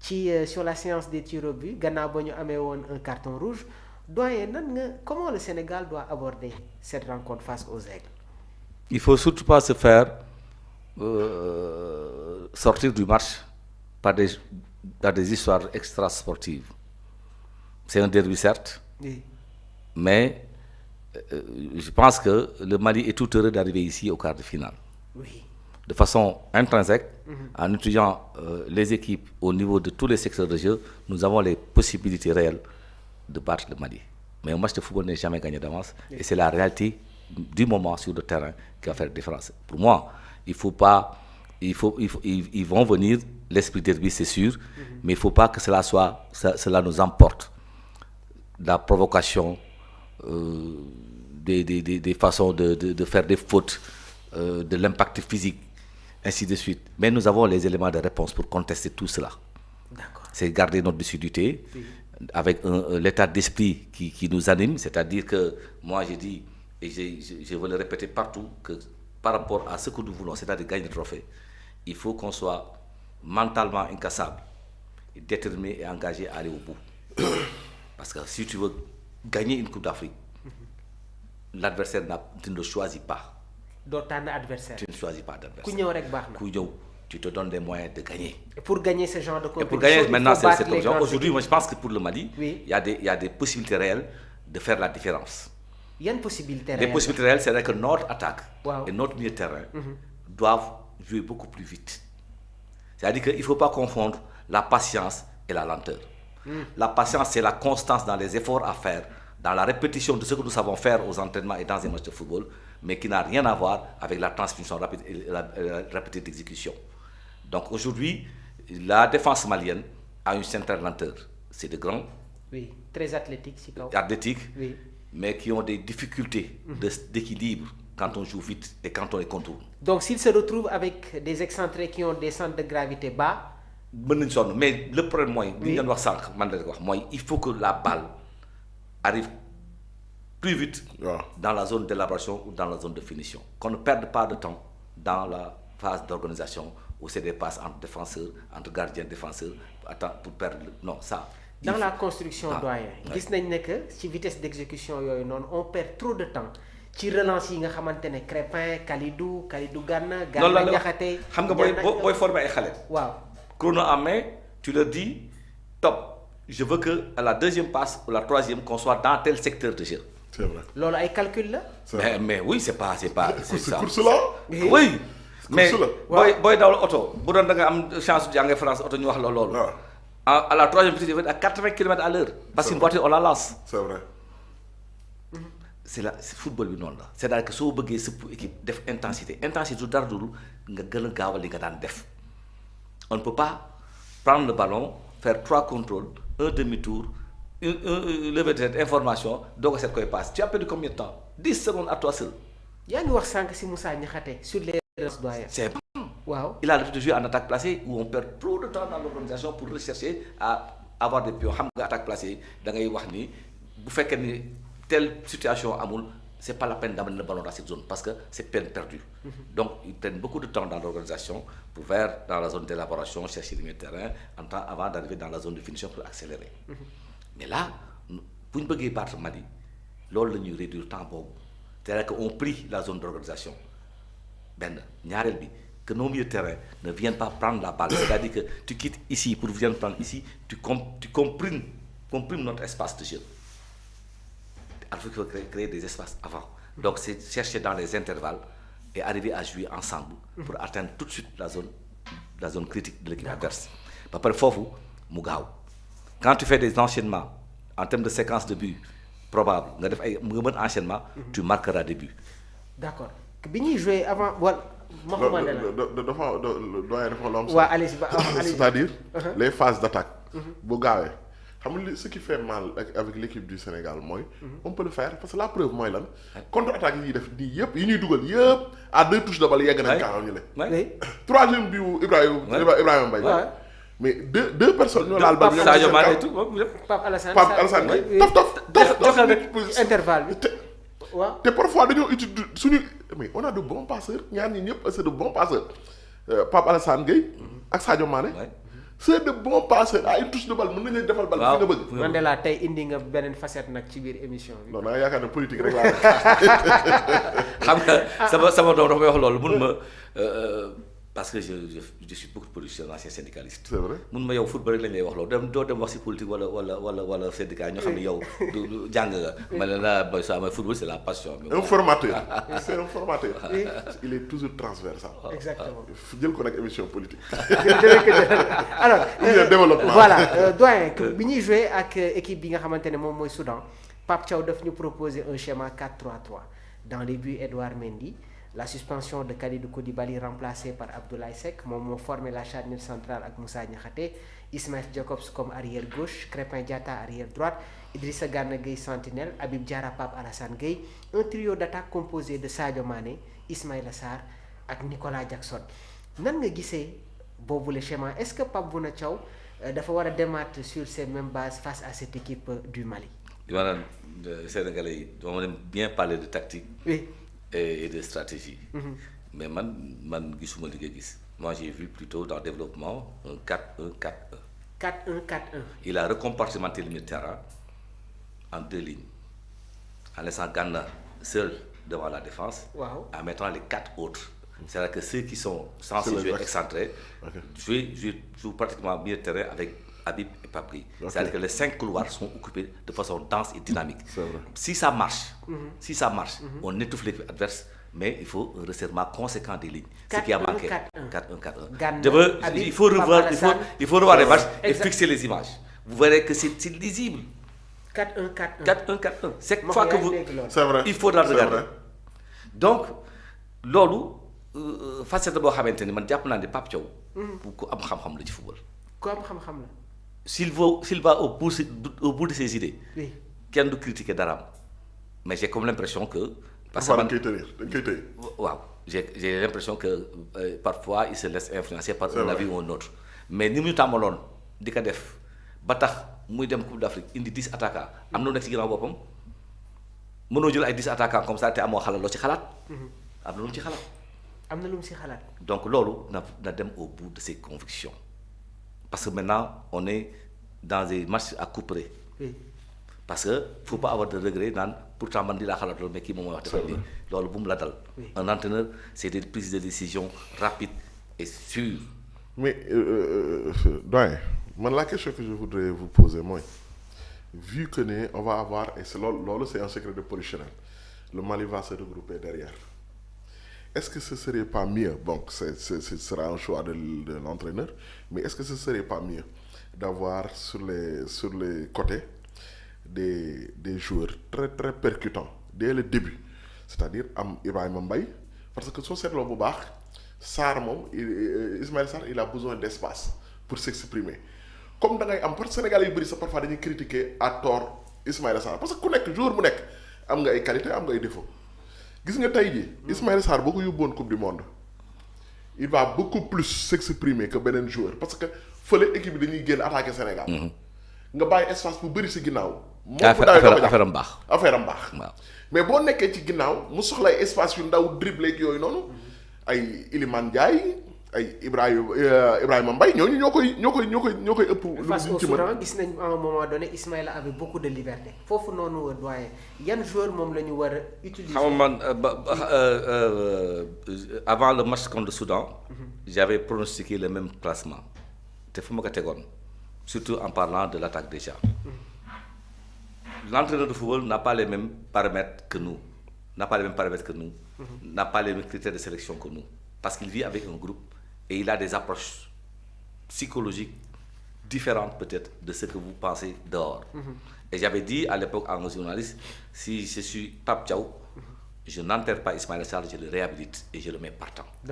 sur la séance des tirs au but gannaaw ba ñu amee woon un carton rouge doyen comment le Sénégal doit aborder cette rencontre face aux Aigles. Il faut surtout pas se faire sortir du match par des histoires extra-sportives. C'est un derby certes, oui. Mais je pense que le Mali est tout heureux d'arriver ici au quart de finale. Oui. De façon intrinsèque, en étudiant les équipes au niveau de tous les secteurs de jeu, nous avons les possibilités réelles de battre le Mali. Mais un match de football n'est jamais gagné d'avance, oui. Et c'est la réalité du moment sur le terrain qui va faire la différence. Pour moi, ils vont venir, l'esprit derby c'est sûr, mais il ne faut pas que cela nous emporte. La provocation, des façons de faire des fautes, de l'impact physique, ainsi de suite. Mais nous avons les éléments de réponse pour contester tout cela. D'accord. C'est garder notre lucidité, oui. Avec l'état d'esprit qui nous anime, c'est-à-dire que moi j'ai dit, et je veux le répéter partout, que par rapport à ce que nous voulons, c'est-à-dire gagner le trophée, il faut qu'on soit mentalement incassable, déterminé et engagé à aller au bout. Parce que si tu veux gagner une Coupe d'Afrique, l'adversaire tu ne le choisis pas. D'autant adversaire. Tu ne choisis pas d'adversaire. Tu te donnes des moyens de gagner. Et pour gagner ce genre de compétition, et pour gagner maintenant cette compétition, aujourd'hui, moi je pense que pour le Mali, oui. il y a des possibilités réelles de faire la différence. Il y a une possibilité réelle. Les possibilités réelles, c'est que notre attaque wow. et notre milieu de terrain doivent jouer beaucoup plus vite. C'est-à-dire qu'il ne faut pas confondre la patience et la lenteur. La patience, c'est la constance dans les efforts à faire, dans la répétition de ce que nous savons faire aux entraînements et dans un match de football, mais qui n'a rien à voir avec la transmission rapide et la rapidité d'exécution. Donc aujourd'hui, la défense malienne a une certaine lenteur. C'est de grands. Oui, très athlétiques, si athlétiques, oui. Mais qui ont des difficultés d'équilibre quand on joue vite et quand on les contourne. Donc s'ils se retrouvent avec des excentrés qui ont des centres de gravité bas, mais le problème, oui. Il faut que la balle arrive plus vite dans la zone d'élaboration ou dans la zone de finition. Qu'on ne perde pas de temps dans la phase d'organisation où c'est des passes entre défenseurs, entre gardiens, défenseurs, pour perdre. Non, ça. Dans la construction, doyen, gis nañ ne que ci vitesse d'exécution yooyu noonu on perd trop de temps ci relance yi nga xamante ne Crépin Kalidou Gana Diakhaté. xam nga booy former ay xale. waaw. Chrono en main, tu leur dis top. Je veux que à la deuxième passe ou la troisième qu'on soit dans tel secteur de jeu. C'est vrai. Loolu ay calcul la. Mais oui, c'est ça. C'est pour cela. Oui. Mais boy dans l'auto, bu doon da nga am chance de jàngee France auto ñu wax la loolu. À la troisième vitesse, à 80 km à l'heure. Parce qu'une voiture, on la lance. C'est vrai. C'est le football bi noonu la. C'est-à-dire que soo bëggee sëpp équipe def intensité du dara dul nga gën a gaawal li nga daan def. On ne peut pas prendre le ballon, faire 3 contrôles, un demi-tour, un lever de tête, information, donc cette quoi passe. Tu as perdu combien de temps? 10 secondes à toi seul. Yaa ngi wax sànq si Moussa Niakhaté sur les doyens. C'est wow. Il a l'habitude de jouer en attaque placée où on perd trop de temps dans l'organisation pour rechercher à avoir des pions. Xam nga attaque placée da ngay wax ni bu fekkee ni telle situation amul, c'est pas la peine d'amener le ballon dans cette zone parce que c'est peine perdue. Donc ils prennent beaucoup de temps dans l'organisation pour faire dans la zone d'élaboration, chercher le terrain avant d'arriver dans la zone de finition pour accélérer. Mais là, pour ñu bëggee battre Mali, loolu la ñuy réduire temps boobu. C'est-à-dire qu'on prie la zone d'organisation. Ben, ñaareel bi que nos milieux de terrain ne viennent pas prendre la balle. C'est-à-dire que tu quittes ici pour venir prendre ici, tu comprimes notre espace de jeu. Il faut créer des espaces avant. Donc c'est chercher dans les intervalles et arriver à jouer ensemble pour atteindre tout de suite la zone critique de l'équipe adverse. Par foofu mu gaaw. Quand tu fais des enchaînements en termes de séquence de buts probable, nga def ay nga mën enchaînement, tu marqueras des buts. D'accord. Bi ñuy jouer avant c'est-à-dire les phases d'attaque bu gaawee xam nga ce qui fait mal avec l'équipe du Sénégal mooy on peut le faire parce que la preuve mooy lan contre-attaque yi ñuy def nii yëpp yi ñuy dugal yëpp à 2 touches de balle yegg nañ kaaw ñu le troisième bi Ibrahima Mbaye mais deux personnes ñoo laal bal Sadio Mané tout Pape Alassane tof intervalle bi waaw te parfois dañoo utiliser suñu mais on a de bons passeurs ñaar ñi ñëpp c'est de bons passeurs Pape Alassane Gueye ak Sadio Mané c'est de bons passeurs à une touche de balle mën nañu defal balle fi nga bëgg. Mandela tey indi nga beneen facette nag ci biir émission bi. non da nga yaakaar ne politique rek laa xam nga sama doom dafa may wax loolu mun ma parce que je suis beaucoup de politicien ancien syndicaliste. c'est vrai mun ma yow football rek lañ lay wax loolu doo dem wax si politique wala syndicat ñoo xam ne yow du jàng nga. ma ne la ba sa football c'est la passion. un formateur c'est un formateur. il est toujours transversal. exactement jël ko nag émission politique. alors développement voilà doyen bi ñuy joué ak équipe bi nga xamante ne moom mooy Soudan Pape Thiaw daf ñu proposer un schéma 4-3-3 dans les buts Edouard Mendy. La suspension de Kalidou Koulibaly remplacé par Abdoulaye Seck moom moo formé la charnière centrale ak Moussa Niakhaté Ismaïla Jakobs comme arrière gauche Crépin Diatta arrière droite Idrissa Gana Gueye sentinelle Habib Diarra Pape Alassane Gueye un trio d'attaque composé de Sadio Mané Ismaïla Sarr ak Nicolas Jackson nan nga gisee boobu le schéma est-ce que Pape Bouna Thiaw dafa war a démarrer sur ces mêmes bases face à cette équipe du Mali. maanaam Sénégalais yi dama leen bien parler de tactique. Oui. Et de stratégie. Mais man gisuma li nga gis. Moi j'ai vu plutôt dans le développement un 4-1-4-1. 4-1-4-1. Il a recompartimenté le milieu de terrain en 2 lignes. En laissant Gana seul devant la défense. Wow. En mettant les 4 autres. C'est-à-dire que ceux qui sont censés jouer excentrés jouent pratiquement milieu de terrain avec Habib et Papri. C'est-à-dire que les 5 couloirs sont occupés de façon dense et dynamique. Si ça marche, on étouffe l'équipe adverse, mais il faut un resserrement conséquent des lignes. Ce qui a manqué. 4-1-4-1. Il faut revoir les matchs et fixer les images. Vous verrez que c'est lisible. 4-1-4-1. 4-1-4-1. C'est fois que vous... C'est vrai. Il faudra regarder. Donc, loolu facette boo xamante ni man jàpp naa ne Pape Thiaw. pour ko am xam-xam la ci football. ku am xam-xam la. S'il va au bout de ses idées. Oui. Kenn du critiquer daraam. Mais j'ai comme l'impression que. parce que man waaw j'ai l'impression que parfois il se laisse influencer par un avis ou un autre. Mais ni mu ñu tàmmaloon di ko def ba tax muy dem Coupe d'Afrique indi 10 attaquants am na lu nekk ci ginnaaw boppam mënoo jël ay 10 attaquants comme ça te amoo xalaat loo ci xalaat. am na lu mu ci xalaat. am na lu mu ci xalaat. Donc loolu na dem au bout de ses convictions. Parce que maintenant on est dans des matchs à coups près. Oui. Parce que faut pas avoir de regrets naan pourtant man di laa xalaat loolu mais kii moom mooy wax defal lii loolu bu mu la dal. Un entraîneur c'est des prises de décision rapides et sûres. Mais doyen man la question que je voudrais vous poser mooy vu que ne on va avoir et c'est loolu c'est un secret de polichinelle le Mali va se regrouper derrière. Est-ce que ce serait pas mieux, bon, ce sera un choix de l'entraîneur, mais est-ce que ce serait pas mieux d'avoir sur les côtés des joueurs très très percutants dès le début, c'est-à-dire am Ibrahima Mbaye, parce que soo seetloo bu baax Sarr moom Ismaïla Sarr il a besoin d'espace pour s'exprimer comme da ngay am parce que Sénégalais yu bëri sax parfois dañuy critiquer à tort Ismaïla Sarr parce que ku nekk joueur bu nekk am nga ay qualité am nga ay défaut. Gis nga tey jii Ismaïla Sarr boo ko yóbboon coupe du monde il va beaucoup plus s'exprimer que beneen joueur parce que fële équipe bi dañuy génn attaquer Sénégal. nga bàyyi espace bu bëri si ginnaaw. moom bu dawee affaire am baax. waaw mais boo nekkee ci ginnaaw mu soxla ay espace yu ndaw dribble ak yooyu noonu ay Iliman Ndiaye ay Ibrahima Mbaye ñooñu ñoo koy ëpp. face au Soudan gis nañ à un moment donné Ismaïla avait beaucoup de liberté foofu noonu doyen yan joueur moom la ñu war a utiliser. xam nga man avant le match contre le Soudan. J'avais pronostiqué le même classement te fu ma ko tegoon surtout en parlant de l'attaque déjà. L'entraîneur de football n'a pas les mêmes paramètres que nous, n'a pas les mêmes critères de sélection que nous, parce qu'il vit avec un groupe et il a des approches psychologiques différentes peut-être de ce que vous pensez dehors. Et j'avais dit à l'époque à un journaliste, si je suis Pape Thiaw, je n'enterre pas Ismaïla Sarr, je le réhabilite et je le mets partant.